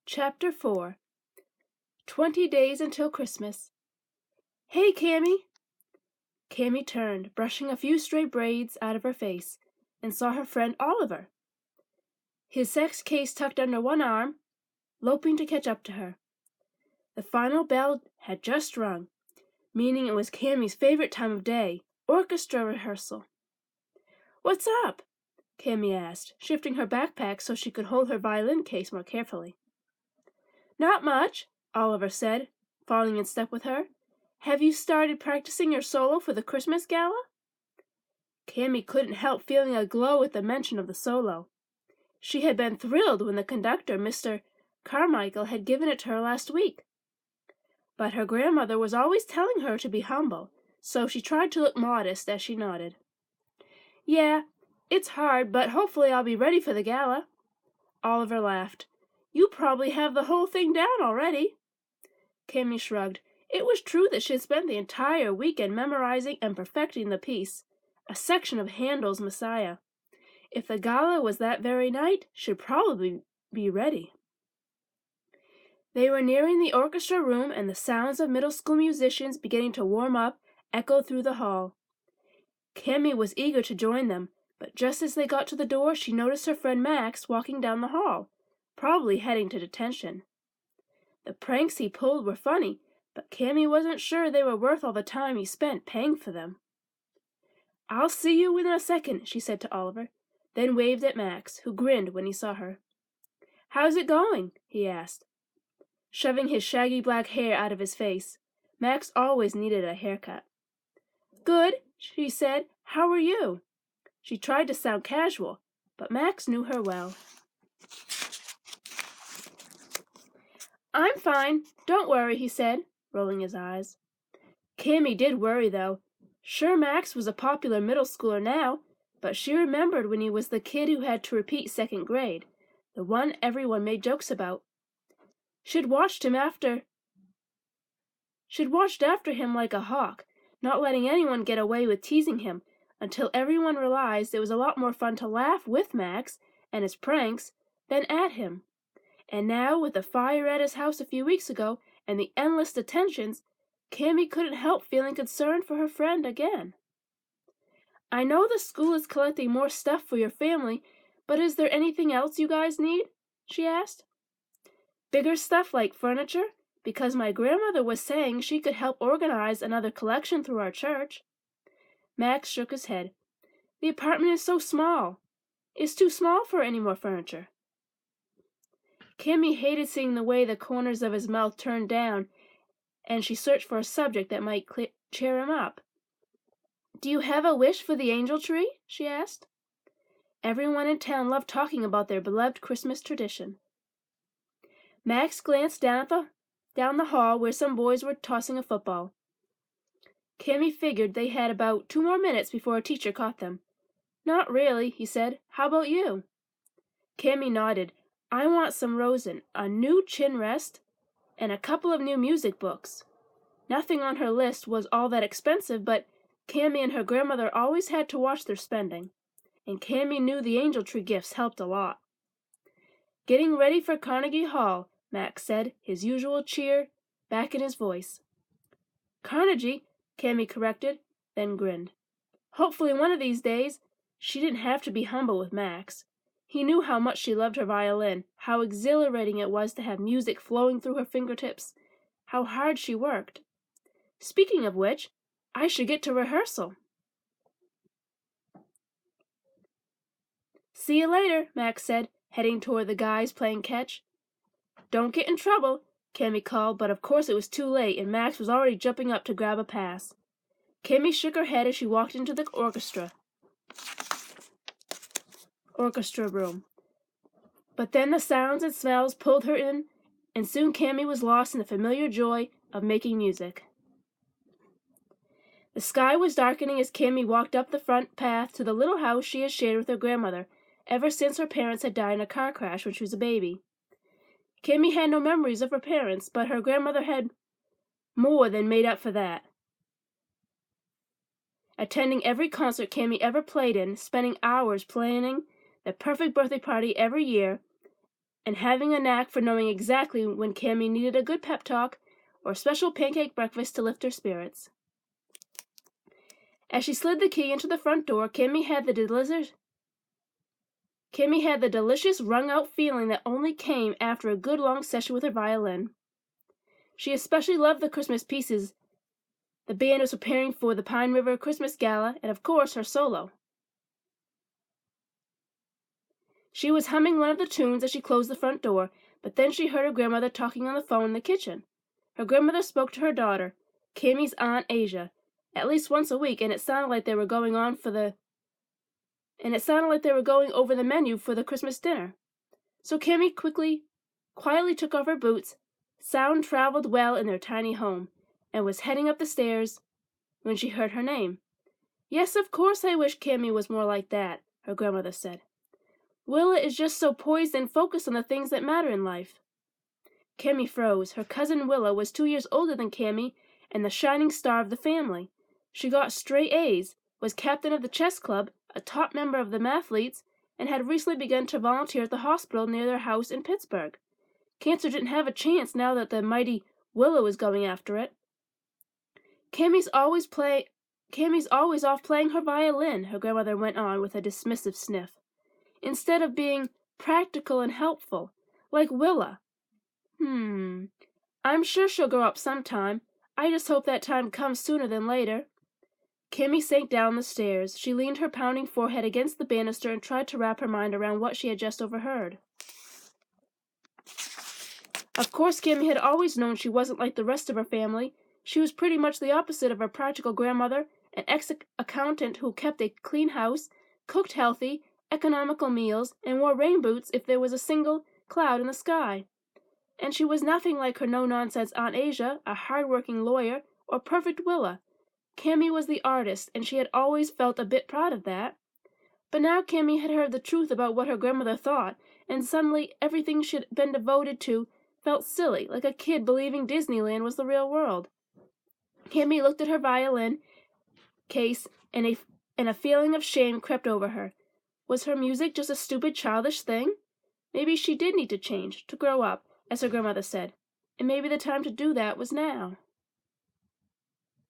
Chapter 4 20 Days Until Christmas. Hey, Cammy! Cammy turned, brushing a few stray braids out of her face, and saw her friend Oliver, his sex case tucked under one arm, loping to catch up to her. The final bell had just rung, meaning it was Cammy's favorite time of day, orchestra rehearsal. "What's up?" Cammy asked, shifting her backpack so she could hold her violin case more carefully. "Not much," Oliver said, falling in step with her. "Have you started practicing your solo for the Christmas gala?" Cammy couldn't help feeling a glow at the mention of the solo. She had been thrilled when the conductor, Mr. Carmichael, had given it to her last week. But her grandmother was always telling her to be humble, so she tried to look modest as she nodded. "Yeah, it's hard, but hopefully I'll be ready for the gala." Oliver laughed. "You probably have the whole thing down already." Cammy shrugged. It was true that she had spent the entire weekend memorizing and perfecting the piece, a section of Handel's Messiah. If the gala was that very night, she'd probably be ready. They were nearing the orchestra room, and the sounds of middle school musicians beginning to warm up echoed through the hall. Cammy was eager to join them, but just as they got to the door, she noticed her friend Max walking down the hall, probably heading to detention. The pranks he pulled were funny, but Cammy wasn't sure they were worth all the time he spent paying for them. "I'll see you in a second," she said to Oliver, then waved at Max, who grinned when he saw her. "How's it going?" he asked, shoving his shaggy black hair out of his face. Max always needed a haircut. "Good," she said. "How are you?" She tried to sound casual, but Max knew her well. "I'm fine. Don't worry," he said, rolling his eyes. Cammy did worry, though. Sure, Max was a popular middle schooler now, but she remembered when he was the kid who had to repeat second grade, the one everyone made jokes about. She'd watched after him like a hawk, not letting anyone get away with teasing him, until everyone realized it was a lot more fun to laugh with Max and his pranks than at him. And now, with the fire at his house a few weeks ago and the endless detentions, Cammy couldn't help feeling concerned for her friend again. "I know the school is collecting more stuff for your family, but is there anything else you guys need?" she asked. "Bigger stuff like furniture, because my grandmother was saying she could help organize another collection through our church." Max shook his head. "The apartment is so small. It's too small for any more furniture." Cammy hated seeing the way the corners of his mouth turned down, and she searched for a subject that might cheer him up. "Do you have a wish for the angel tree?" she asked. Everyone in town loved talking about their beloved Christmas tradition. Max glanced down the hall where some boys were tossing a football. Cammy figured they had about 2 more minutes before a teacher caught them. "Not really," he said. "How about you?" Cammy nodded. "I want some rosin, a new chin rest, and a couple of new music books." Nothing on her list was all that expensive, but Cammy and her grandmother always had to watch their spending, and Cammy knew the angel tree gifts helped a lot. "Getting ready for Carnegie Hall," Max said, his usual cheer back in his voice. "Carnegie," Cammy corrected, then grinned. Hopefully one of these days. She didn't have to be humble with Max. He knew how much she loved her violin, how exhilarating it was to have music flowing through her fingertips, how hard she worked. "Speaking of which, I should get to rehearsal." "See you later," Max said, heading toward the guys playing catch. "Don't get in trouble," Cammy called, but of course it was too late, and Max was already jumping up to grab a pass. Cammy shook her head as she walked into the orchestra room. But then the sounds and smells pulled her in, and soon Cammy was lost in the familiar joy of making music. The sky was darkening as Cammy walked up the front path to the little house she had shared with her grandmother ever since her parents had died in a car crash when she was a baby. Cammy had no memories of her parents, but her grandmother had more than made up for that. Attending every concert Cammy ever played in, spending hours planning the perfect birthday party every year, and having a knack for knowing exactly when Cammy needed a good pep talk or a special pancake breakfast to lift her spirits. As she slid the key into the front door, Cammy had the delicious wrung-out feeling that only came after a good long session with her violin. She especially loved the Christmas pieces the band was preparing for the Pine River Christmas Gala, and of course her solo. She was humming one of the tunes as she closed the front door, but then she heard her grandmother talking on the phone in the kitchen. Her grandmother spoke to her daughter, Cammy's Aunt Asia, at least once a week, and it sounded like they were going over the menu for the Christmas dinner. So Cammy quietly took off her boots. Sound traveled well in their tiny home, and was heading up the stairs when she heard her name. "Yes, of course I wish Cammy was more like that," her grandmother said. "Willa is just so poised and focused on the things that matter in life." Cammy froze. Her cousin Willa was 2 years older than Cammy and the shining star of the family. She got straight A's, was captain of the chess club, a top member of the mathletes, and had recently begun to volunteer at the hospital near their house in Pittsburgh. Cancer didn't have a chance now that the mighty Willa was going after it. Cammy's always off playing her violin," her grandmother went on with a dismissive sniff, "instead of being practical and helpful, like Willa. I'm sure she'll grow up sometime. I just hope that time comes sooner than later." Cammy sank down the stairs. She leaned her pounding forehead against the banister and tried to wrap her mind around what she had just overheard. Of course, Cammy had always known she wasn't like the rest of her family. She was pretty much the opposite of her practical grandmother, an ex-accountant who kept a clean house, cooked healthy, economical meals, and wore rain boots if there was a single cloud in the sky. And she was nothing like her no-nonsense Aunt Asia, a hard-working lawyer, or perfect Willa. Cammy was the artist, and she had always felt a bit proud of that. But now Cammy had heard the truth about what her grandmother thought, and suddenly everything she had been devoted to felt silly, like a kid believing Disneyland was the real world. Cammy looked at her violin case, and a feeling of shame crept over her. Was her music just a stupid, childish thing? Maybe she did need to change, to grow up, as her grandmother said, and maybe the time to do that was now.